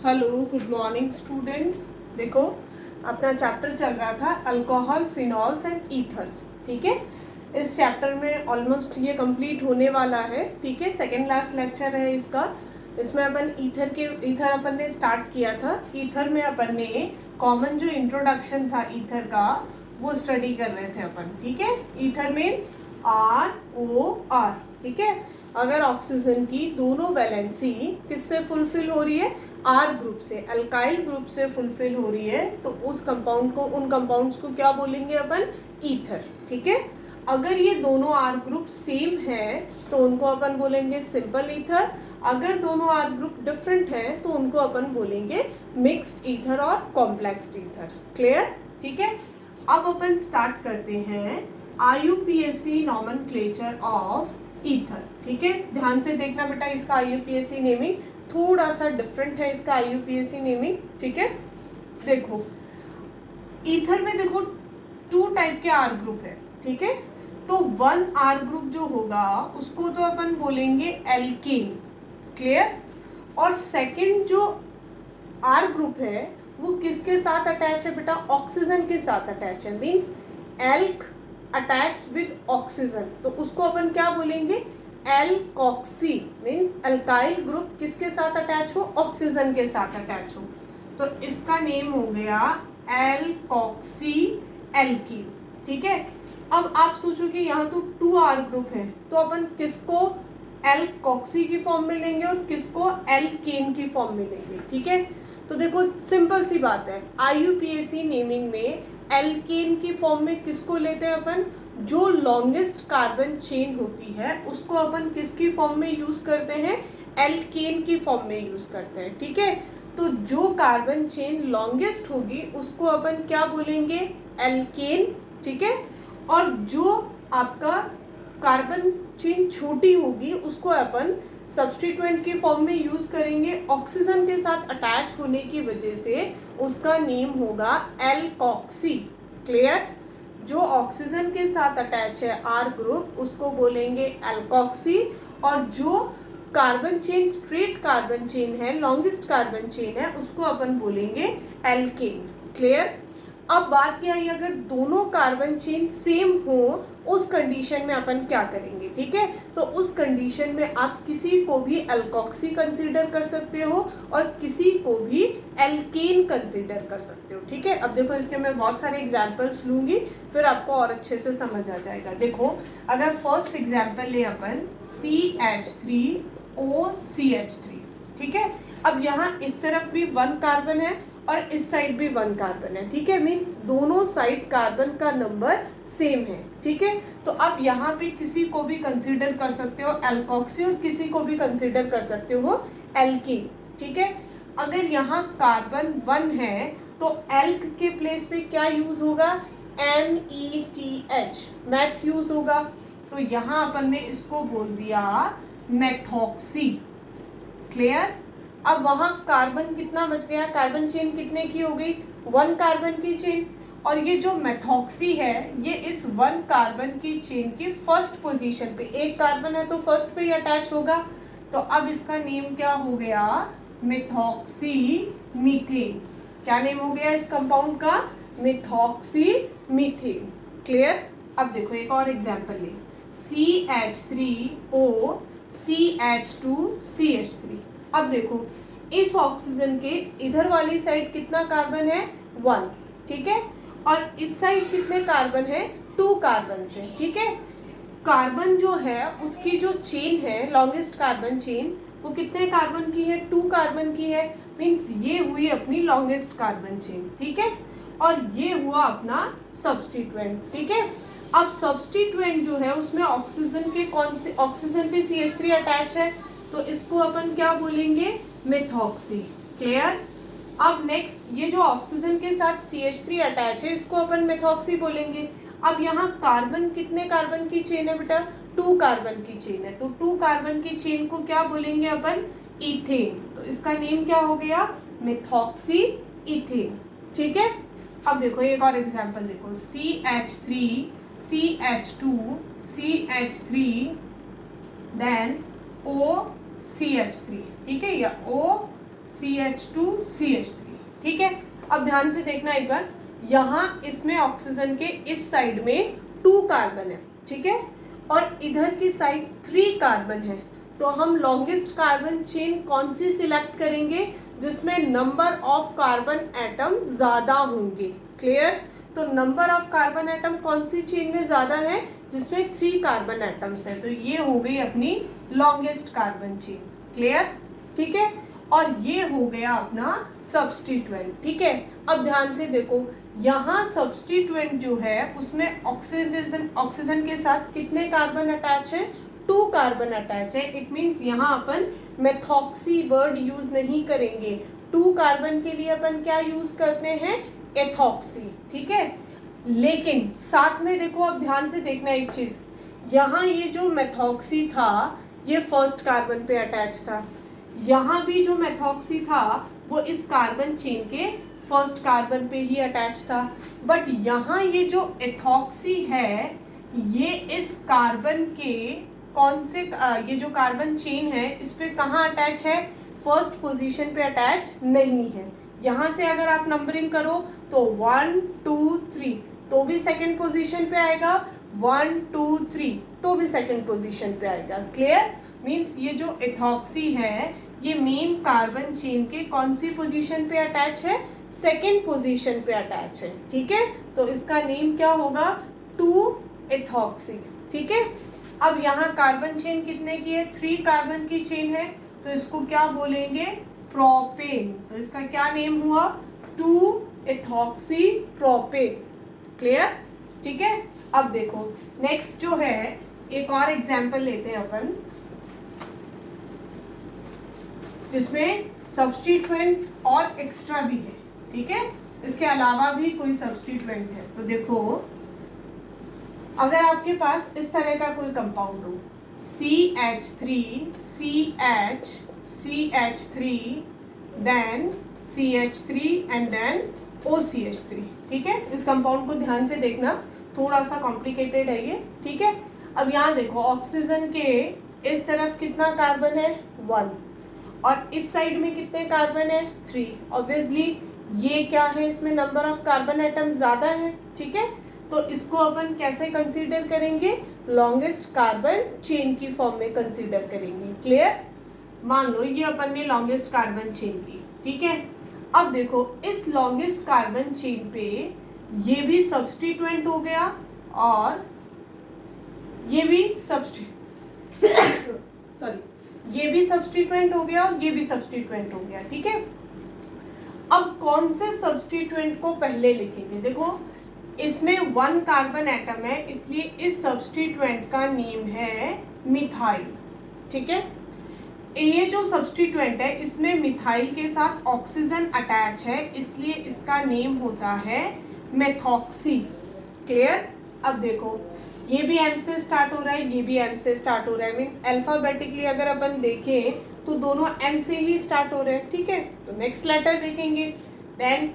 Hello, good morning students. देखो, अपना chapter चल रहा था अल्कोहल, फिनॉल्स एंड ईथर्स। ठीक है, इस चैप्टर में ऑलमोस्ट ये कंप्लीट होने वाला है। ठीक है, सेकेंड लास्ट लेक्चर है इसका। इसमें अपन ईथर अपन ने स्टार्ट किया था। ईथर में अपन ने कॉमन जो इंट्रोडक्शन था ईथर का वो स्टडी कर रहे थे अपन। ठीक है, ईथर मीन्स ROR। ठीक है, अगर ऑक्सीजन की दोनों वैलेंसी किससे फुलफिल हो रही है? आर ग्रुप से, अल्काइल ग्रुप से फुलफिल हो रही है, तो उस कंपाउंड को, उन कंपाउंड्स को क्या बोलेंगे अपन? ईथर। ठीक है, अगर ये दोनों आर ग्रुप सेम है तो उनको अपन बोलेंगे सिंपल ईथर। अगर दोनों आर ग्रुप डिफरेंट है तो उनको अपन बोलेंगे मिक्स्ड ईथर और कॉम्प्लेक्स ईथर। क्लियर? ठीक है, अब अपन स्टार्ट करते हैं IUPAC नॉमेनक्लेचर ऑफ ईथर। ठीक है, ध्यान से देखना बेटा, इसका IUPAC नेमिंग थोड़ा सा डिफरेंट है, इसका IUPAC नेमिंग। ठीक है, देखो ईथर में देखो 2 टाइप के आर ग्रुप है। ठीक है, तो 1 आर ग्रुप जो होगा उसको तो अपन बोलेंगे एल्केन। क्लियर? और सेकंड जो आर ग्रुप है वो किसके साथ अटैच है बेटा? ऑक्सीजन के साथ अटैच है। Means elk attached with oxygen, तो उसको अपन क्या बोलेंगे? एल्कोक्सी। मीन्स अल्काइल ग्रुप किसके साथ अटैच हो? ऑक्सीजन के साथ अटैच हो, तो इसका नेम हो गया एल्कोक्सी एल्कीन। ठीक है, अब आप सोचो कि यहाँ तो 2 आर ग्रुप है, तो अपन किसको एल्कोक्सी की फॉर्म में लेंगे और किसको एल्केन की फॉर्म में लेंगे? ठीक है, तो देखो सिंपल सी बात है, IUPAC नेमिंग में एल्केन की फॉर्म में किसको लेते हैं अपन? जो लॉन्गेस्ट कार्बन चेन होती है उसको अपन किसकी फॉर्म में यूज करते हैं? एल्केन की फॉर्म में यूज करते हैं। ठीक है, तो जो कार्बन चेन लॉन्गेस्ट होगी उसको अपन क्या बोलेंगे? एल्केन। ठीक है, और जो आपका कार्बन चेन छोटी होगी उसको अपन सब्स्टिट्यूएंट की फॉर्म में यूज करेंगे। ऑक्सीजन के साथ अटैच होने की वजह से उसका नेम होगा एल्कोक्सी। क्लियर? जो ऑक्सीजन के साथ अटैच है आर ग्रुप उसको बोलेंगे एल्कोक्सी, और जो carbon chain straight carbon chain है, लॉन्गेस्ट कार्बन चेन है, उसको अपन बोलेंगे एल्केन। क्लियर? अब बात यह आई, अगर दोनों कार्बन चेन सेम हो उस कंडीशन में अपन क्या करेंगे? ठीक है, तो उस कंडीशन में आप किसी को भी एल्कोक्सी कंसीडर कर सकते हो और किसी को भी एल्केन कंसीडर कर सकते हो। ठीक है, अब देखो इसके मैं बहुत सारे एग्जांपल्स लूंगी, फिर आपको और अच्छे से समझ आ जाएगा। देखो, अगर फर्स्ट एग्जांपल ले अपन CH3OCH3। ठीक है, अब यहाँ इस तरफ भी 1 कार्बन है और इस साइड भी 1 कार्बन है। ठीक है, मीन्स दोनों साइड कार्बन का नंबर सेम है। ठीक है, तो आप यहाँ पे किसी को भी कंसीडर कर सकते हो एल्कोक्सी और किसी को भी कंसीडर कर सकते हो एल्कीन। ठीक है, अगर यहाँ कार्बन 1 है तो एल्क के प्लेस पे क्या यूज होगा? METH, मैथ यूज होगा, तो यहाँ अपन ने इसको बोल दिया मेथॉक्सी। क्लियर? अब वहां कार्बन कितना बच गया? कार्बन चेन कितने की हो गई? 1 कार्बन की चेन, और ये जो मेथॉक्सी है ये इस 1 कार्बन की चेन की फर्स्ट पोजीशन पे, 1 कार्बन है तो फर्स्ट पे ही अटैच होगा, तो अब इसका नेम क्या हो गया? Methoxy methane. क्या नेम हो गया इस कंपाउंड का? Methoxy methane. क्लियर? अब देखो एक और एग्जांपल ले, CH3O CH2CH3। अब देखो इस ऑक्सीजन के इधर वाली साइड कितना कार्बन है? 1। ठीक है, और इस साइड कितने कार्बन है? 2 कार्बन है। ठीक है, कार्बन जो है उसकी जो चेन है, लॉन्गेस्ट कार्बन चेन, वो कितने कार्बन की है? 2 कार्बन की है। मीन्स ये हुई अपनी लॉन्गेस्ट कार्बन चेन। ठीक है, और ये हुआ अपना सब्स्टिट्यूएंट। ठीक है, अब सब्स्टिट्यूएंट जो है उसमें ऑक्सीजन के कौन से, ऑक्सीजन पे CH3 अटैच है, तो इसको अपन क्या बोलेंगे? मेथॉक्सी। क्लियर? अब नेक्स्ट, ये जो ऑक्सीजन के साथ CH3 अटैच है इसको अपन मेथॉक्सी बोलेंगे। अब यहाँ कार्बन कितने कार्बन की चेन है बेटा? 2 कार्बन की चेन है, तो 2 कार्बन की चेन को क्या बोलेंगे अपन? इथेन। तो इसका नेम क्या हो गया? Methoxy ethane. ठीक है, अब देखो एक और एग्जांपल देखो, CH3 CH2 CH3 then OCH3। ठीक है, या CH2CH3, ठीक है। अब ध्यान से देखना एक बार, यहाँ इसमें ऑक्सीजन के इस साइड में 2 कार्बन है, ठीक है, और इधर की साइड 3 कार्बन है। तो हम लॉन्गेस्ट कार्बन चेन कौन सी सिलेक्ट करेंगे, जिसमें नंबर ऑफ कार्बन एटम ज़्यादा होंगे। क्लियर? तो नंबर ऑफ कार्बन एटम कौन सी चेन में ज़्यादा है, जिसमें 3 कार्बन एटम्स है। तो ये हो गई अपनी लॉन्गेस्ट कार्बन चेन। क्लियर? ठीक है। और ये हो गया अपना सब्स्टिट्यूएंट, ठीक है। अब ध्यान से देखो, यहाँ सब्स्टिट्यूएंट जो है उसमें ऑक्सीजन के साथ कितने कार्बन अटैच है, 2 कार्बन अटैच है। इट मीन्स यहाँ अपन मेथॉक्सी वर्ड यूज नहीं करेंगे, 2 कार्बन के लिए अपन क्या यूज करते हैं, एथॉक्सी, ठीक है। लेकिन साथ में देखो, अब ध्यान से देखना एक चीज, यहाँ ये जो मेथॉक्सी था ये फर्स्ट कार्बन पे अटैच था, यहाँ भी जो मेथॉक्सी था वो इस कार्बन चेन के फर्स्ट कार्बन पे ही अटैच था। बट यहाँ ये जो एथॉक्सी है ये इस कार्बन के कौन से ये जो कार्बन चेन है इस पे कहाँ अटैच है, फर्स्ट पोजीशन पे अटैच नहीं है। यहाँ से अगर आप नंबरिंग करो तो 1 2 3 तो भी सेकंड पोजीशन पे आएगा, 1 2 3 तो भी सेकंड पोजीशन पे आएगा। क्लियर? मीन्स ये जो एथॉक्सी है ये मेन कार्बन चेन के कौन सी पोजीशन पे अटैच है, सेकंड पोजीशन पे अटैच है, ठीक है। तो इसका नेम क्या होगा, 2 एथॉक्सी, ठीक है। अब यहाँ कार्बन चेन कितने की है, 3 कार्बन की चेन है, तो इसको क्या बोलेंगे, प्रोपेन। तो इसका क्या नेम हुआ, 2 एथॉक्सी प्रोपेन। क्लियर? ठीक है। अब देखो नेक्स्ट जो है, एक और एग्जाम्पल लेते हैं अपन, जिसमें सब्स्टिट्यूएंट और एक्स्ट्रा भी है, ठीक है, इसके अलावा भी कोई सब्स्टिट्यूएंट है। तो देखो, अगर आपके पास इस तरह का कोई कंपाउंड हो, CH3 CH CH3 then CH3 and then OCH3, ठीक है। इस कंपाउंड को ध्यान से देखना, थोड़ा सा कॉम्प्लिकेटेड है ये, ठीक है। अब यहाँ देखो, ऑक्सीजन के इस तरफ कितना कार्बन है, 1, और इस साइड में कितने कार्बन है, 3। ऑब्वियसली ये क्या है, इसमें नंबर ऑफ कार्बन एटम ज़्यादा है, ठीक है। तो इसको अपन कैसे कंसीडर करेंगे, लॉन्गेस्ट कार्बन चेन की फॉर्म में कंसीडर करेंगे। क्लियर? मान लो ये अपन ने लॉन्गेस्ट कार्बन चेन ली, ठीक है। अब देखो, इस लॉन्गेस्ट कार्बन चेन पे ये भी सब्स्टिट्यूएंट हो गया और ये भी ये भी सब्स्टिट्यूएंट हो गया और ये भी सब्स्टिट्यूएंट हो गया, ठीक है। अब कौन से सब्स्टिट्यूएंट को पहले लिखेंगे, देखो इसमें 1 कार्बन एटम है, इसलिए इस सब्स्टिट्यूएंट का नेम है मिथाइल, ठीक है। ये जो सब्स्टिट्यूएंट है इसमें मिथाइल के साथ ऑक्सीजन अटैच है, इसलिए इसका नेम होता है मेथॉक्सी। क्लियर? अब देखो, ये भी M से स्टार्ट हो रहा है, ये भी M से स्टार्ट हो रहा है, मीन्स अल्फाबेटिकली अगर अपन देखें तो दोनों M से ही स्टार्ट हो रहे हैं, ठीक है। तो नेक्स्ट लेटर देखेंगे, देन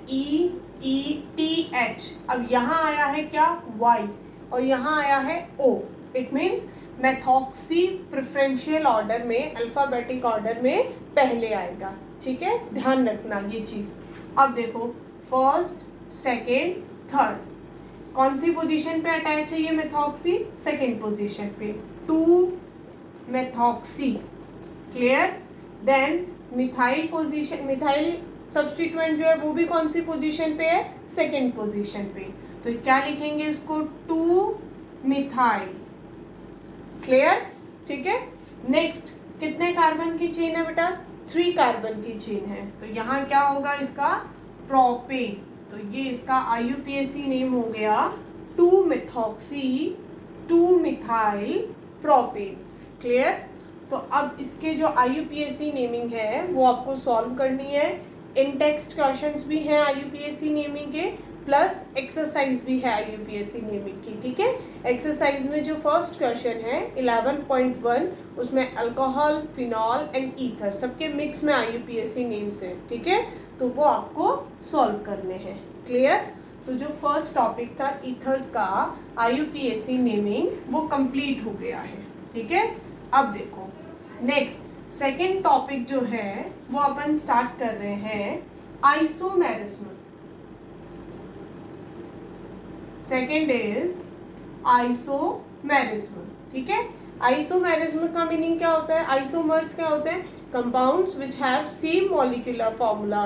EETH। अब यहाँ आया है क्या, Y, और यहाँ आया है O। It means methoxy preferential order में, अल्फाबेटिक ऑर्डर में पहले आएगा, ठीक है, ध्यान रखना ये चीज़। अब देखो, फर्स्ट सेकेंड थर्ड कौन सी पोजीशन पे अटैच है ये मेथॉक्सी, सेकेंड पोजीशन पे, 2 methoxy. Clear? Then methyl position, methyl substituent जो है वो भी कौन सी पोजीशन पे है, सेकेंड पोजीशन पे। तो क्या लिखेंगे इसको, 2 मिथाइल। क्लियर? ठीक है। नेक्स्ट, कितने कार्बन की चेन है बेटा, 3 कार्बन की चेन है, तो यहाँ क्या होगा इसका, प्रोपेन। तो ये इसका IUPAC नेम हो गया 2 मेथॉक्सी 2 मिथाइल प्रोपेन। क्लियर? तो अब इसके जो IUPAC नेमिंग है वो आपको सॉल्व करनी है। इन टेक्स्ट क्वेश्चंस भी हैं IUPAC नेमिंग के, प्लस एक्सरसाइज भी है IUPAC नेमिंग की, ठीक है। एक्सरसाइज में जो फर्स्ट क्वेश्चन है 11.1, उसमें अल्कोहल, फिनॉल एंड ईथर सबके मिक्स में IUPAC नेम्स है, ठीक है, तो वो आपको सॉल्व करने हैं। क्लियर? तो जो फर्स्ट टॉपिक था ईथर्स का IUPAC नेमिंग वो कंप्लीट हो गया है, ठीक है। अब देखो नेक्स्ट, सेकेंड टॉपिक जो है वो अपन स्टार्ट कर रहे हैं आइसोमेरिज्म। सेकेंड इज आइसोमेरिज्म, ठीक है। आइसोमेरिज्म का मीनिंग क्या होता है? आइसोमर्स क्या होते हैं? Compounds which have same molecular formula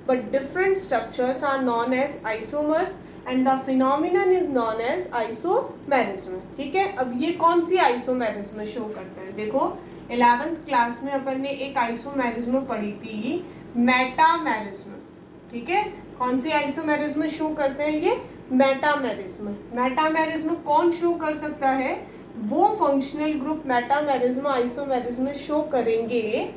but different structures are known as isomers and the phenomenon is known as isomerism, ठीक है। अब ये कौन सी आइसोमेरिज्म शो करता है? देखो 11th क्लास में अपन ने एक आइसोमेरिज्म पढ़ी थी, मेटामेरिज्म, ठीक है। कौन सी आइसोमेरिज्म शो करते हैं? ये मेटामेरिज्म। मेटामेरिज्म कौन शो कर सकता है? वो functional group metamerism isomerism show करेंगे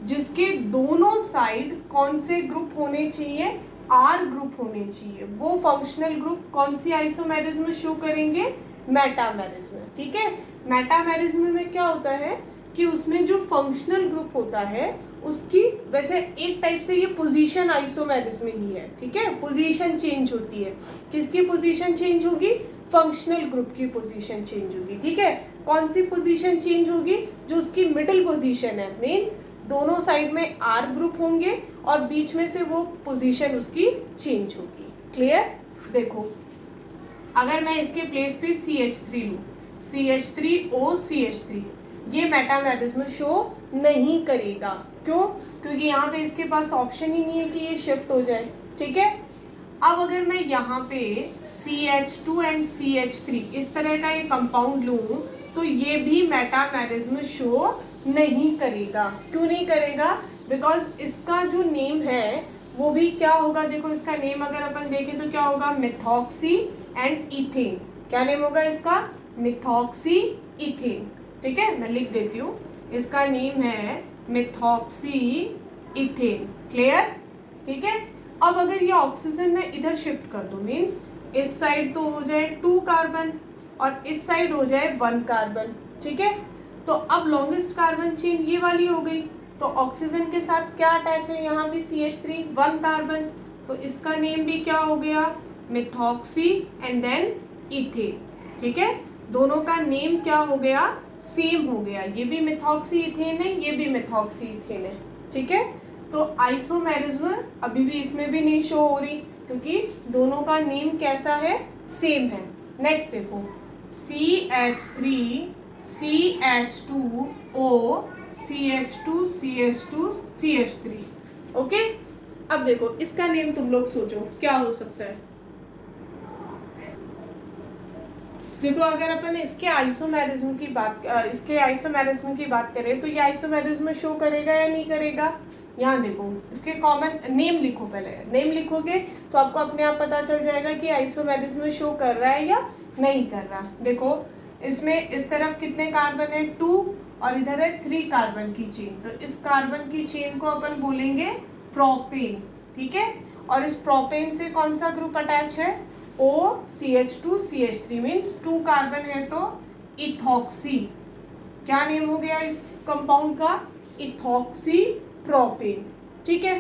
जिसके दोनों साइड कौन से ग्रुप होने चाहिए? आर ग्रुप होने चाहिए। वो फंक्शनल ग्रुप कौन सी आइसोमेरिज्म शो करेंगे? मेटामेरिज्म, ठीक है। मेटामेरिज्म में क्या होता है कि उसमें जो फंक्शनल ग्रुप होता है उसकी, वैसे एक टाइप से ये पोजीशन आइसोमेरिज्म ही है, ठीक है। पोजीशन चेंज होती है। किसकी पोजीशन चेंज होगी? फंक्शनल ग्रुप की पोजीशन चेंज होगी, ठीक है। कौन सी पोजीशन चेंज होगी? जो उसकी मिडिल पोजीशन है, मीन्स दोनों साइड में आर ग्रुप होंगे और बीच में से वो पोजीशन उसकी चेंज होगी। क्लियर? देखो अगर मैं इसके प्लेस पे CH3 लूँ, CH3OCH3, ये मेटामेरिज्म शो नहीं करेगा। क्यों? क्योंकि यहाँ पे इसके पास ऑप्शन ही नहीं है कि ये शिफ्ट हो जाए, ठीक है। अब अगर मैं यहाँ पे CH2 एंड CH3 इस तरह का ये कंपाउंड लूँ तो ये भी मेटामेरिज्म शो नहीं करेगा। क्यों नहीं करेगा? बिकॉज इसका जो नेम है वो भी क्या होगा? देखो इसका नेम अगर अपन देखें तो क्या होगा? Methoxy and ethane. क्या नेम होगा इसका? मिथॉक्सी इथेन, ठीक है। मैं लिख देती हूँ, इसका नेम है मिथॉक्सी इथेन। क्लियर? ठीक है। अब अगर ये ऑक्सीजन मैं इधर शिफ्ट कर दूँ, मीन्स इस साइड तो हो जाए 2 कार्बन और इस साइड हो जाए 1 कार्बन, ठीक है। तो अब लॉन्गेस्ट कार्बन चेन ये वाली हो गई, तो ऑक्सीजन के साथ क्या अटैच है? यहाँ भी CH3 1 कार्बन, तो इसका नेम भी क्या हो गया? मिथॉक्सी एंड देन इथेन, ठीक है। दोनों का नेम क्या हो गया? सेम हो गया। ये भी मिथॉक्सी इथेन है, ये भी मिथॉक्सी इथेन है, ठीक है। तो आइसोमेरिज्म अभी भी इसमें भी नहीं शो हो रही क्योंकि दोनों का नेम कैसा है? सेम है। नेक्स्ट देखो CH3 CH2O CH2 CH2 CH3, okay. अब देखो इसका नेम तुम लोग सोचो क्या हो सकता है। देखो अगर अपन इसके आइसोमेरिज्म की बात करें तो ये आइसोमेरिज्म शो करेगा या नहीं करेगा? यहाँ देखो इसके कॉमन नेम लिखो, पहले नेम लिखोगे तो आपको अपने आप पता चल जाएगा कि आइसोमेरिज्म शो कर रहा है या नहीं कर रहा। देखो इसमें इस तरफ कितने कार्बन है? 2 और इधर है 3 कार्बन की चेन, तो इस कार्बन की चेन को अपन बोलेंगे प्रोपेन, ठीक है। और इस प्रोपेन से कौन सा ग्रुप अटैच है? OCH2 CH3 मीन्स 2 कार्बन है तो इथॉक्सी। क्या नेम हो गया इस कंपाउंड का? इथॉक्सी प्रोपेन, ठीक है।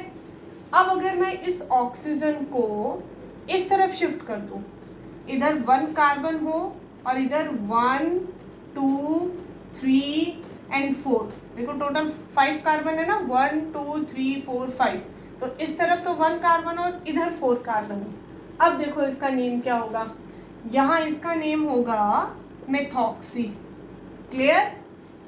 अब अगर मैं इस ऑक्सीजन को इस तरफ शिफ्ट कर दूं, इधर 1 कार्बन हो और इधर 1 2 3 एंड 4, देखो टोटल 5 कार्बन है ना, 1 2 3 4 5, तो इस तरफ तो 1 कार्बन और इधर 4 कार्बन है। अब देखो इसका नेम क्या होगा? यहाँ इसका नेम होगा मेथॉक्सी। क्लियर?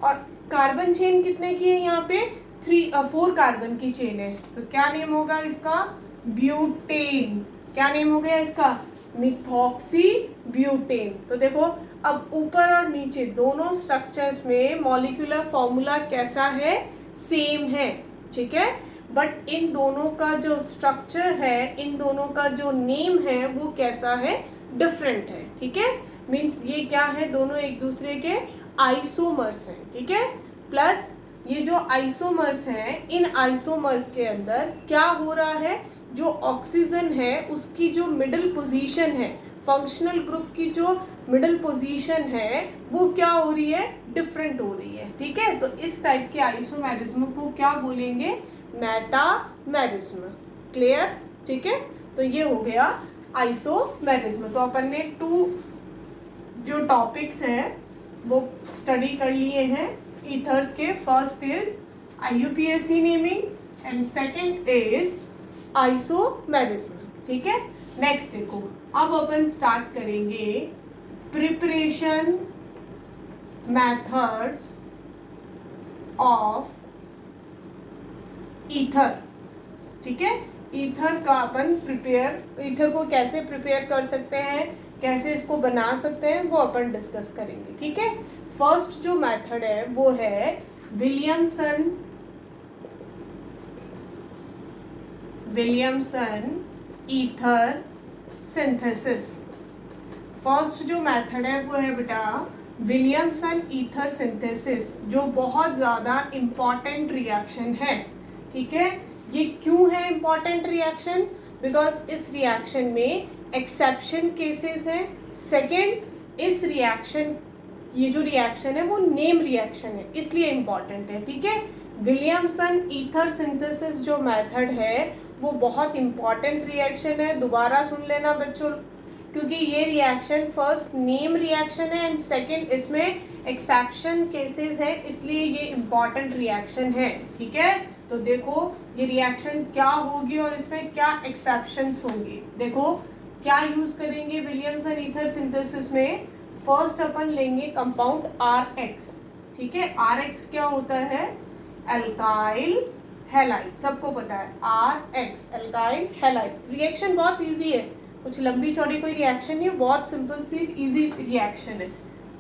और कार्बन चेन कितने की है? यहाँ पे 4 कार्बन की चेन है, तो क्या नेम होगा इसका? ब्यूटेन। क्या नेम हो गया इसका? Methoxy butane. तो देखो अब ऊपर और नीचे दोनों स्ट्रक्चर्स में मॉलिक्यूलर फॉर्मूला कैसा है? सेम है, ठीक है। बट इन दोनों का जो स्ट्रक्चर है, इन दोनों का जो नेम है वो कैसा है? डिफरेंट है, ठीक है। मीन्स ये क्या है? दोनों एक दूसरे के आइसोमर्स हैं, ठीक है। प्लस ये जो आइसोमर्स हैं, इन आइसोमर्स के अंदर क्या हो रहा है? जो ऑक्सीजन है उसकी जो मिडिल पोजीशन है, फंक्शनल ग्रुप की जो मिडिल पोजीशन है वो क्या हो रही है? डिफरेंट हो रही है, ठीक है। तो इस टाइप के आइसोमेरिज्म को क्या बोलेंगे? मेटामेरिज्म। क्लियर? ठीक है। तो ये हो गया आइसोमेरिज्म। तो अपन ने 2 जो टॉपिक्स हैं वो स्टडी कर लिए हैं ईथर्स के। First is IUPAC naming and second is iso management. ठीक है, नेक्स्ट देखो, अब अपन स्टार्ट करेंगे प्रिपरेशन मेथड्स ऑफ ईथर। ठीक है, ईथर का अपन ईथर को कैसे प्रिपेयर कर सकते हैं, कैसे इसको बना सकते हैं, वो अपन डिस्कस करेंगे। ठीक है, फर्स्ट जो मेथड है वो है विलियमसन ईथर सिंथेसिस। फर्स्ट जो मेथड है वो है बेटा विलियमसन ईथर सिंथेसिस, जो बहुत ज़्यादा इम्पॉर्टेंट रिएक्शन है। ठीक है, ये क्यों है इम्पॉर्टेंट रिएक्शन? बिकॉज इस रिएक्शन में एक्सेप्शन केसेस हैं। सेकेंड, इस रिएक्शन, ये जो रिएक्शन है वो नेम रिएक्शन है, इसलिए इम्पॉर्टेंट है। ठीक है, विलियमसन ईथर सिंथेसिस जो मेथड है वो बहुत इम्पॉर्टेंट रिएक्शन है। दोबारा सुन लेना बच्चों, क्योंकि ये रिएक्शन फर्स्ट नेम रिएक्शन है एंड सेकंड इसमें एक्सेप्शन केसेस है, इसलिए ये इम्पॉर्टेंट रिएक्शन है। ठीक है, तो देखो ये रिएक्शन क्या होगी और इसमें क्या एक्सेप्शंस होंगे। देखो क्या यूज़ करेंगे विलियमसन ईथर सिंथेसिस में। फर्स्ट अपन लेंगे कंपाउंड RX। ठीक है, RX क्या होता है? एल्काइल हैलाइड, सबको पता है RX एल्काइल हैलाइड। रिएक्शन बहुत इजी है, कुछ लंबी चौड़ी कोई रिएक्शन नहीं है, बहुत सिंपल सी इजी रिएक्शन है।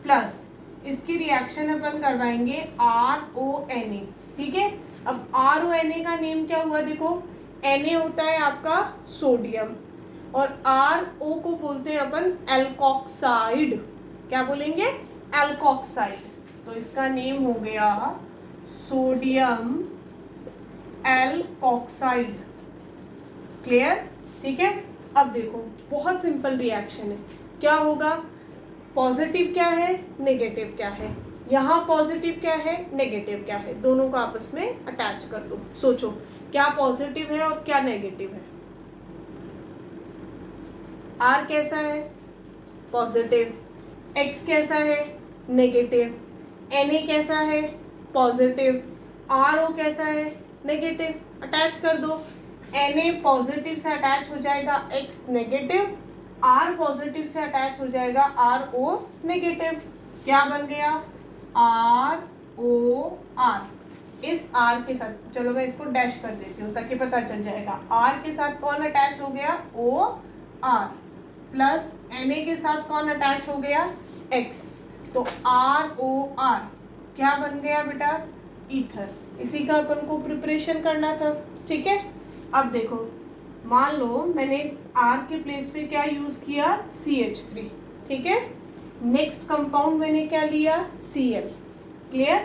प्लस इसकी रिएक्शन अपन करवाएंगे RONA। ठीक है, अब RONA का नेम क्या हुआ? देखो Na होता है आपका सोडियम और RO को बोलते हैं अपन एल्कोक्साइड। क्या बोलेंगे? एल्कोक्साइड। तो इसका नेम हो गया सोडियम एल्कोक्साइड। क्लियर? ठीक है, अब देखो बहुत सिंपल रिएक्शन है। क्या होगा? पॉजिटिव क्या है, नेगेटिव क्या है, यहाँ पॉजिटिव क्या है, नेगेटिव क्या है, दोनों को आपस में अटैच कर दो। सोचो क्या पॉजिटिव है और क्या नेगेटिव है। R कैसा है? पॉजिटिव। X कैसा है? नेगेटिव। Na कैसा है? पॉजिटिव। RO कैसा है? नेगेटिव। अटैच कर दो। Na पॉजिटिव से अटैच हो जाएगा X नेगेटिव, R पॉजिटिव से अटैच हो जाएगा RO नेगेटिव। क्या बन गया? ROR। इस R के साथ, चलो मैं इसको डैश कर देती हूँ ताकि पता चल जाएगा। R के साथ कौन अटैच हो गया? OR। प्लस Na के साथ कौन अटैच हो गया? X। तो ROR क्या बन गया बेटा? ईथर। इसी का अपन को प्रिपरेशन करना था। ठीक है, अब देखो मान लो मैंने इस R के प्लेस पे क्या यूज़ किया? CH3। ठीक है, नेक्स्ट कंपाउंड मैंने क्या लिया? Cl। क्लियर?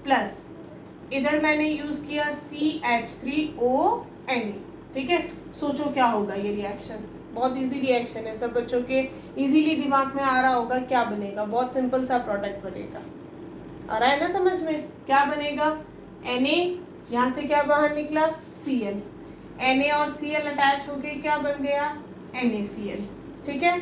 प्लस इधर मैंने यूज़ किया CH3ONA। ठीक है, सोचो क्या होगा ये रिएक्शन। बहुत इजी रिएक्शन है, सब बच्चों के इजीली दिमाग में आ रहा होगा क्या बनेगा। बहुत सिंपल सा प्रोडक्ट बनेगा। आ रहा है ना समझ में? क्या बनेगा? Na, यहाँ से क्या बाहर निकला? Cl। Na और Cl अटैच होके क्या बन गया? NaCl। ठीक है,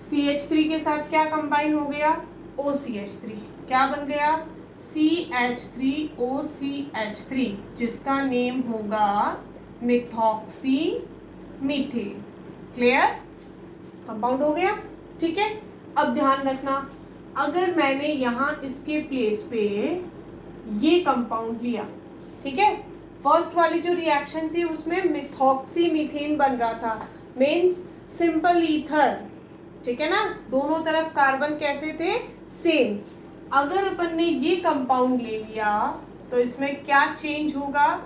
CH3 के साथ क्या कंबाइन हो गया? OCH3। क्या बन गया? CH3OCH3, जिसका नेम होगा मिथॉक्सी मीथेन। क्लियर? कंपाउंड हो गया। ठीक है, अब ध्यान रखना, अगर मैंने यहाँ इसके प्लेस पे ये कंपाउंड लिया, ठीक है, फर्स्ट वाली जो रिएक्शन थी उसमें मिथॉक्सी मीथेन बन रहा था, मीन्स सिंपल ईथर। ठीक है ना, दोनों तरफ कार्बन कैसे थे? सेम। अगर अपन ने ये कंपाउंड ले लिया तो इसमें क्या चेंज होगा?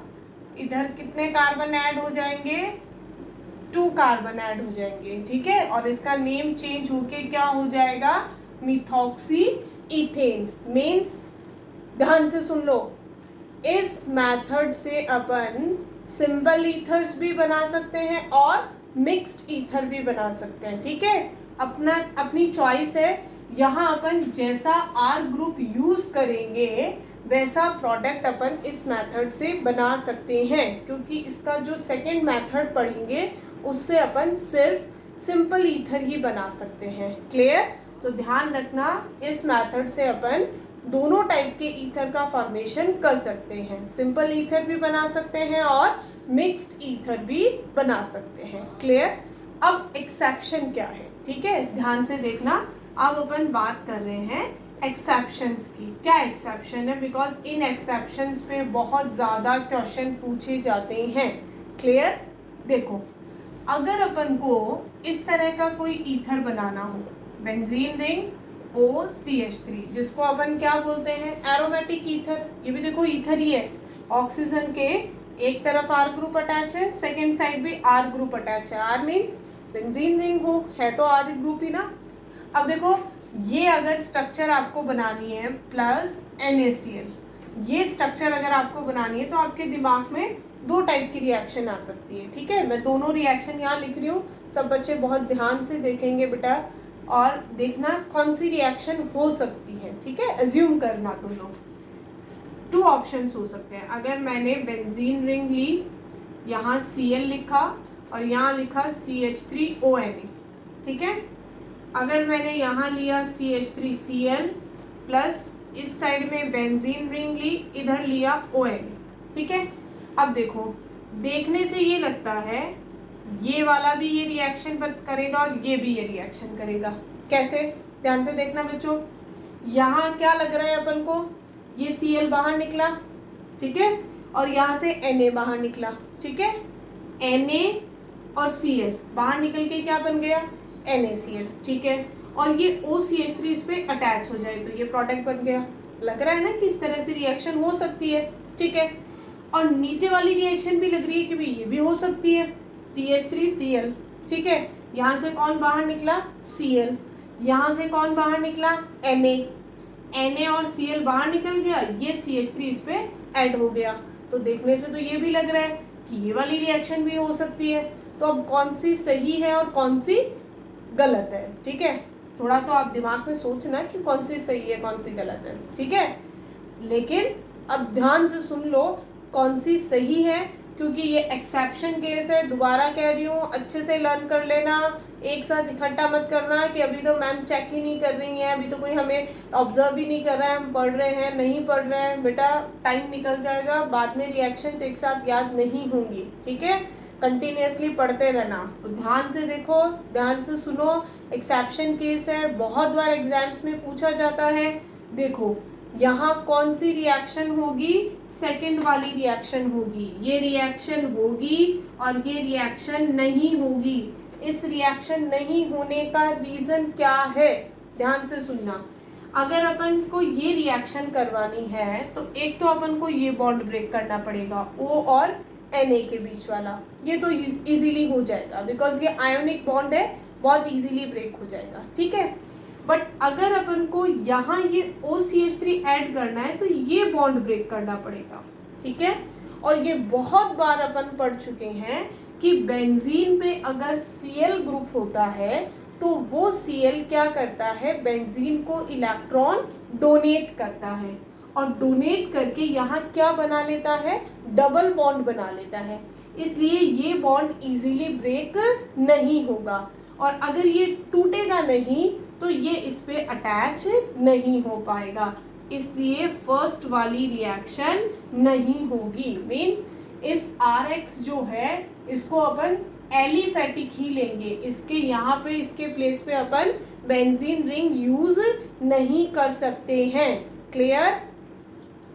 इधर कितने कार्बन ऐड हो जाएंगे? 2 कार्बन ऐड हो जाएंगे। ठीक है, और इसका नेम चेंज होके क्या हो जाएगा? Methoxy ethane. मीन्स ध्यान से सुन लो, इस मेथड से अपन सिंपल ईथर्स भी बना सकते हैं और मिक्स्ड ईथर भी बना सकते हैं। ठीक है, अपनी चॉइस है। यहाँ अपन जैसा R ग्रुप यूज़ करेंगे वैसा प्रोडक्ट अपन इस मेथड से बना सकते हैं, क्योंकि इसका जो सेकंड मेथड पढ़ेंगे उससे अपन सिर्फ सिंपल ईथर ही बना सकते हैं। क्लियर? तो ध्यान रखना, इस मेथड से अपन दोनों टाइप के ईथर का फॉर्मेशन कर सकते हैं। सिंपल ईथर भी बना सकते हैं और मिक्स्ड ईथर भी बना सकते हैं। क्लियर? अब एक्सेप्शन क्या है, ठीक है, ध्यान से देखना। अब अपन बात कर रहे हैं एक्सेप्शंस की। क्या एक्सेप्शन है? बिकॉज इन एक्सेप्शंस पे बहुत ज़्यादा क्वेश्चन पूछे जाते हैं। क्लियर? देखो, अगर अपन को इस तरह का कोई ईथर बनाना हो, बेंजीन रिंग OCH3, जिसको अपन क्या बोलते हैं, एरोमेटिक ईथर। ये भी देखो ईथर ही है। ऑक्सीजन के एक तरफ R ग्रुप अटैच है, सेकेंड साइड भी R ग्रुप अटैच है। R मीन्स बेंजीन रिंग हो, है तो R ग्रुप ही ना। अब देखो, ये अगर स्ट्रक्चर आपको बनानी है प्लस NaCl, ये स्ट्रक्चर अगर आपको बनानी है तो आपके दिमाग में दो टाइप की रिएक्शन आ सकती है। ठीक है, मैं दोनों रिएक्शन यहाँ लिख रही हूँ, सब बच्चे बहुत ध्यान से देखेंगे बेटा और देखना कौन सी रिएक्शन हो सकती है। ठीक है, अज्यूम करना तुम लोग। 2 ऑप्शंस हो सकते हैं। अगर मैंने बेंजीन रिंग ली, यहाँ Cl लिखा और यहाँ लिखा CH3ONA, ठीक है। अगर मैंने यहाँ लिया CH3Cl प्लस इस साइड में बेंजीन रिंग ली, इधर लिया ONA, ठीक है। अब देखो, देखने से ये लगता है ये वाला भी ये रिएक्शन करेगा और ये भी ये रिएक्शन करेगा। कैसे? ध्यान से देखना बच्चों। यहाँ क्या लग रहा है अपन को, ये Cl बाहर निकला, ठीक है, और यहाँ से Na बाहर निकला, ठीक है। Na और Cl बाहर निकल के क्या बन गया, NaCl, ठीक है। और ये OCH3 इस पे अटैच हो जाए तो ये प्रोडक्ट बन गया। लग रहा है ना कि इस तरह से रिएक्शन हो सकती है, ठीक है। और नीचे वाली रिएक्शन भी लग रही है कि भाई ये भी हो सकती है, CH3Cl, ठीक है। यहाँ से कौन बाहर निकला, Cl, यहाँ से कौन बाहर निकला, Na और Cl बाहर निकल गया, ये CH3 इस पे ऐड हो गया। तो देखने से तो ये भी लग रहा है कि ये वाली रिएक्शन भी हो सकती है। तो अब कौन सी सही है और कौन सी गलत है, ठीक है। थोड़ा तो आप दिमाग में सोचना कि कौन सी सही है कौन सी गलत है, ठीक है। लेकिन अब ध्यान से सुन लो कौन सी सही है, क्योंकि ये एक्सेप्शन केस है। दोबारा कह रही हूँ, अच्छे से लर्न कर लेना, एक साथ इकट्ठा मत करना कि अभी तो मैम चेक ही नहीं कर रही हैं, अभी तो कोई हमें ऑब्जर्व ही नहीं कर रहा है, हम पढ़ रहे हैं, नहीं पढ़ रहे हैं। बेटा टाइम निकल जाएगा, बाद में रिएक्शंस एक साथ याद नहीं होंगी, ठीक है। कंटिन्यूसली पढ़ते रहना। तो ध्यान से देखो, ध्यान से सुनो, एक्सेप्शन केस है, बहुत बार एग्जाम्स में पूछा जाता है। देखो यहाँ कौन सी रिएक्शन होगी, सेकंड वाली रिएक्शन होगी, ये रिएक्शन होगी और ये रिएक्शन नहीं होगी। इस रिएक्शन नहीं होने का रीजन क्या है, ध्यान से सुनना। अगर अपन को ये रिएक्शन करवानी है तो एक तो अपन को ये बॉन्ड ब्रेक करना पड़ेगा, O और Na के बीच वाला। ये तो इजीली हो जाएगा बिकॉज ये आयोनिक बॉन्ड है, बहुत इजीली ब्रेक हो जाएगा, ठीक है। बट अगर अपन को यहाँ ये OCH3 ऐड करना है तो ये बॉन्ड ब्रेक करना पड़ेगा, ठीक है। और ये बहुत बार अपन पढ़ चुके हैं कि बेंजीन पे अगर Cl ग्रुप होता है तो वो Cl क्या करता है, बेंजीन को इलेक्ट्रॉन डोनेट करता है और डोनेट करके यहाँ क्या बना लेता है, डबल बॉन्ड बना लेता है। इसलिए ये बॉन्ड इजीली ब्रेक नहीं होगा और अगर ये टूटेगा नहीं तो ये इस पे अटैच नहीं हो पाएगा। इसलिए फर्स्ट वाली रिएक्शन नहीं होगी। मीन्स इस RX जो है इसको अपन एलिफेटिक ही लेंगे, इसके यहाँ पे इसके प्लेस पे अपन बेंजीन रिंग यूज नहीं कर सकते हैं। क्लियर?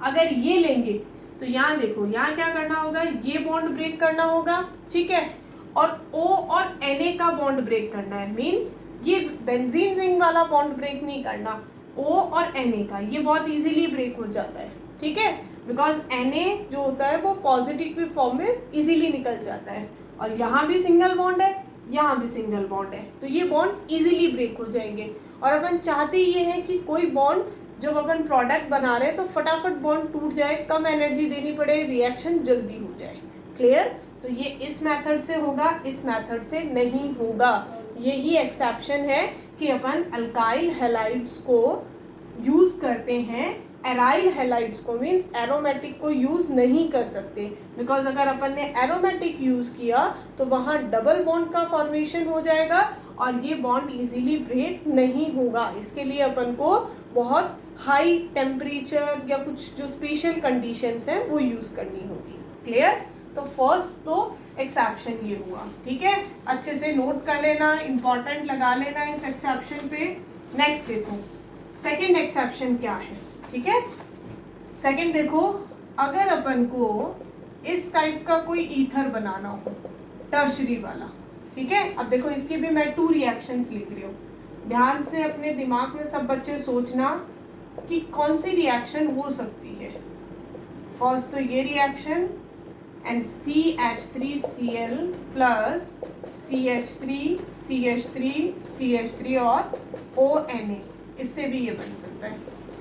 अगर ये लेंगे तो यहाँ देखो, यहाँ क्या करना होगा, ये बॉन्ड ब्रेक करना होगा, ठीक है, और O और Na का बॉन्ड ब्रेक करना है। मीन्स ये बेंजीन रिंग वाला बॉन्ड ब्रेक नहीं करना, O और Na का, ये बहुत इजीली ब्रेक हो जाता है, ठीक है, बिकॉज Na जो होता है वो पॉजिटिव फॉर्म में इजीली निकल जाता है और यहाँ भी सिंगल बॉन्ड है, यहाँ भी सिंगल बॉन्ड है, तो ये बॉन्ड इजीली ब्रेक हो जाएंगे। और अपन चाहते ये हैं कि कोई बॉन्ड जब अपन प्रोडक्ट बना रहे हैं तो फटाफट बॉन्ड टूट जाए, कम एनर्जी देनी पड़े, रिएक्शन जल्दी हो जाए। क्लियर? तो ये इस मेथड से होगा, इस मेथड से नहीं होगा। यही एक्सेप्शन है कि अपन अल्काइल हैलाइड्स को यूज करते हैं एराइल हैलाइड्स को मीन्स एरोमेटिक को यूज़ नहीं कर सकते, बिकॉज अगर अपन ने एरोमेटिक यूज़ किया तो वहाँ डबल बॉन्ड का फॉर्मेशन हो जाएगा और ये बॉन्ड इजीली ब्रेक नहीं होगा। इसके लिए अपन को बहुत हाई टेम्परेचर या कुछ जो स्पेशल कंडीशंस हैं वो यूज़ करनी होगी। क्लियर? तो फर्स्ट तो एक्सेप्शन ये हुआ, ठीक है, अच्छे से नोट कर लेना, इंपॉर्टेंट लगा लेना इस एक्सेप्शन पे। नेक्स्ट देखो सेकंड एक्सेप्शन क्या है, ठीक है। सेकंड देखो, अगर अपन को इस टाइप का कोई ईथर बनाना हो टर्शरी वाला, ठीक है। अब देखो इसकी भी मैं 2 रिएक्शंस लिख रही हूँ, ध्यान से अपने दिमाग में सब बच्चे सोचना कि कौन सी रिएक्शन हो सकती है। फर्स्ट तो ये reaction and CH3Cl plus CH3 और ONA, इससे भी ये बन सकता है,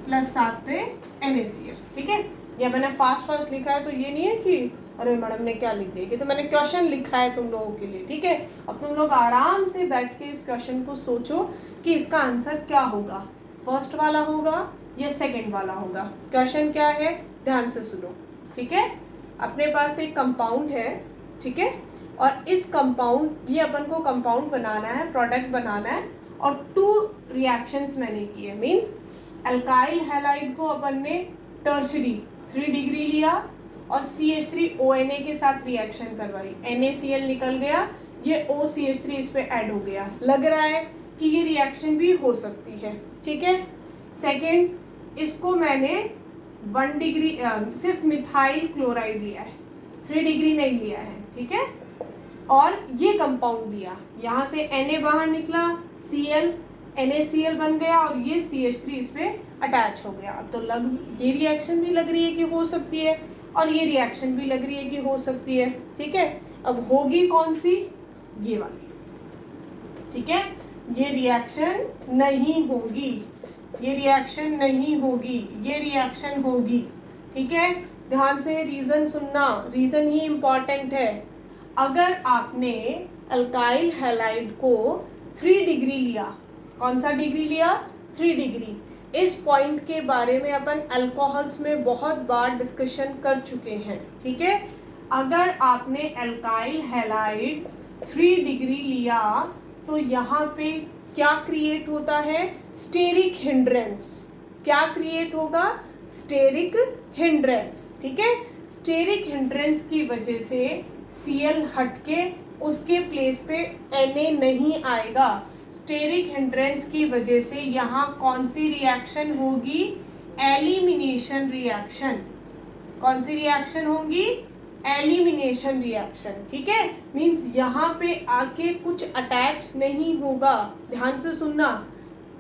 प्लस साथ में NaCl, ठीक है। ये मैंने फास्ट लिखा है तो ये नहीं है कि अरे मैडम ने क्या लिख दिया, कि तो मैंने क्वेश्चन लिखा है तुम लोगों के लिए, ठीक है। अब तुम लोग आराम से बैठ के इस क्वेश्चन को सोचो कि इसका आंसर क्या होगा, फर्स्ट वाला होगा या सेकंड वाला होगा। क्वेश्चन क्या है ध्यान से सुनो, ठीक है। अपने पास एक कंपाउंड है, ठीक है, और इस कंपाउंड, ये अपन को कंपाउंड बनाना है, प्रोडक्ट बनाना है, और 2 रिएक्शंस मैंने किए, मीन्स अल्काइल हैलाइड को अपन ने टर्शरी 3 डिग्री लिया और CH3ONA के साथ रिएक्शन करवाई, NaCl निकल गया, ये OCH3 इस पे ऐड हो गया। लग रहा है कि ये रिएक्शन भी हो सकती है, ठीक है। सेकेंड, इसको मैंने 1 डिग्री सिर्फ मिथाइल क्लोराइड लिया है, 3 डिग्री नहीं लिया है, ठीक है, और ये कंपाउंड लिया, यहाँ से Na बाहर निकला, Cl NaCl बन गया और ये CH3 इस पे अटैच हो गया। अब तो ये रिएक्शन भी लग रही है कि हो सकती है और ये रिएक्शन भी लग रही है कि हो सकती है, ठीक है। अब होगी कौन सी, ये वाली, ठीक है। ये रिएक्शन नहीं होगी, ये रिएक्शन नहीं होगी, ये रिएक्शन होगी, ठीक है। ध्यान से रीजन सुनना, रीजन ही इंपॉर्टेंट है। अगर आपने अल्काइल हैलाइड को 3 डिग्री लिया, कौन सा डिग्री लिया, 3 डिग्री। इस पॉइंट के बारे में अपन अल्कोहल्स में बहुत बार डिस्कशन कर चुके हैं, ठीक है। अगर आपने अल्काइल हैलाइड 3 डिग्री लिया तो यहाँ पे क्या क्रिएट होता है, स्टेरिक हिंड्रेंस। क्या क्रिएट होगा, स्टेरिक हिंड्रेंस, ठीक है। स्टेरिक हिंड्रेंस की वजह से Cl हटके उसके प्लेस पे Na नहीं आएगा। स्टेरिक हिंड्रेंस की वजह से यहाँ कौन सी रिएक्शन होगी, एलिमिनेशन रिएक्शन। कौन सी रिएक्शन होगी, एलिमिनेशन रिएक्शन, ठीक है। मीन्स यहाँ पे आके कुछ अटैच नहीं होगा, ध्यान से सुनना।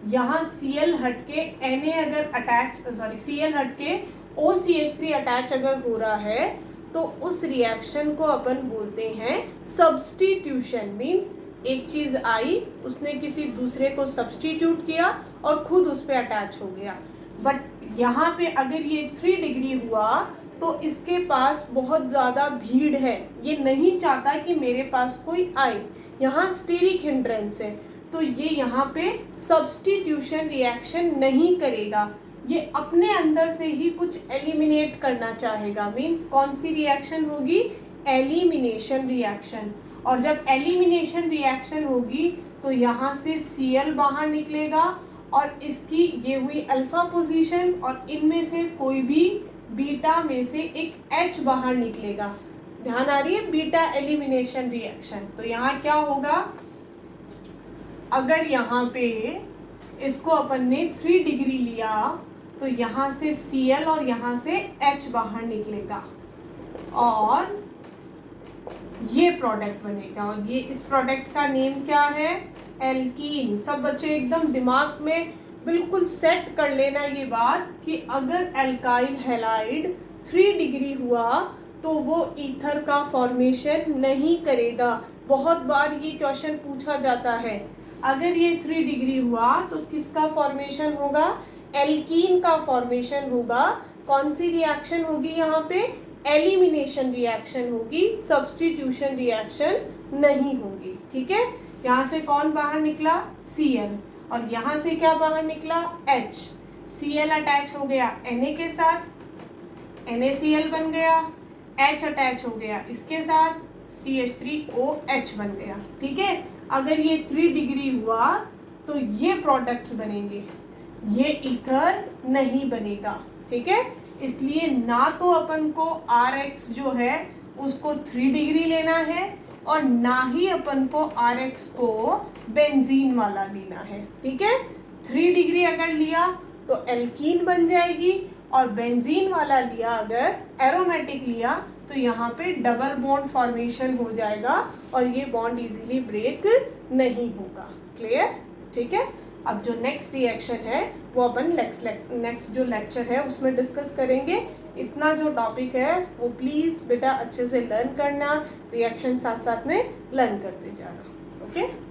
यहाँ Cl हटके Na अगर अटैच, Cl हटके OCH3 अटैच अगर हो रहा है तो उस रिएक्शन को अपन बोलते हैं सब्स्टिट्यूशन। मीन्स एक चीज आई, उसने किसी दूसरे को सब्स्टिट्यूट किया और खुद उस पर अटैच हो गया। बट यहाँ पे अगर ये 3 डिग्री हुआ तो इसके पास बहुत ज़्यादा भीड़ है, ये नहीं चाहता कि मेरे पास कोई आए, यहाँ स्टेरिक हिंड्रेंस है, तो ये यहाँ पे सब्स्टिट्यूशन रिएक्शन नहीं करेगा, ये अपने अंदर से ही कुछ एलिमिनेट करना चाहेगा। मीन्स कौन सी रिएक्शन होगी, एलिमिनेशन रिएक्शन। और जब एलिमिनेशन रिएक्शन होगी तो यहाँ से Cl बाहर निकलेगा और इसकी ये हुई अल्फा पोजीशन और इनमें से कोई भी बीटा में से एक H बाहर निकलेगा। ध्यान आ रही है, बीटा एलिमिनेशन रिएक्शन। तो यहाँ क्या होगा, अगर यहाँ पे इसको अपन ने 3 डिग्री लिया तो यहाँ से Cl और यहाँ से H बाहर निकलेगा और ये प्रोडक्ट बनेगा। और ये इस प्रोडक्ट का नेम क्या है, एल्कीन। सब बच्चे एकदम दिमाग में बिल्कुल सेट कर लेना ये बात कि अगर अल्काइल हैलाइड 3 डिग्री हुआ तो वो ईथर का फॉर्मेशन नहीं करेगा। बहुत बार ये क्वेश्चन पूछा जाता है, अगर ये 3 डिग्री हुआ तो किसका फॉर्मेशन होगा, एल्कीन का फॉर्मेशन होगा। कौन सी रिएक्शन होगी यहाँ पे, एलिमिनेशन रिएक्शन होगी, सब्स्टिट्यूशन रिएक्शन नहीं होगी, ठीक है। यहाँ से कौन बाहर निकला, Cl, और यहाँ से क्या बाहर निकला, H। Cl अटैच हो गया Na के साथ, NaCl बन गया, H अटैच हो गया इसके साथ, CH3OH बन गया। ठीक है, अगर ये 3 डिग्री हुआ तो ये प्रोडक्ट्स बनेंगे, ये ईथर नहीं बनेगा। ठीक है, इसलिए ना तो अपन को RX जो है उसको 3 डिग्री लेना है और ना ही अपन को RX को बेंजीन वाला लेना है। ठीक है, 3 डिग्री अगर लिया तो एल्कीन बन जाएगी और बेंजीन वाला लिया अगर एरोमेटिक लिया तो यहाँ पे डबल बॉन्ड फॉर्मेशन हो जाएगा और ये बॉन्ड इजीली ब्रेक नहीं होगा। क्लियर? ठीक है, अब जो नेक्स्ट रिएक्शन है वो अपन नेक्स्ट जो लेक्चर है उसमें डिस्कस करेंगे। इतना जो टॉपिक है वो प्लीज़ बेटा अच्छे से लर्न करना, रिएक्शन साथ साथ में लर्न करते जाना। ओके।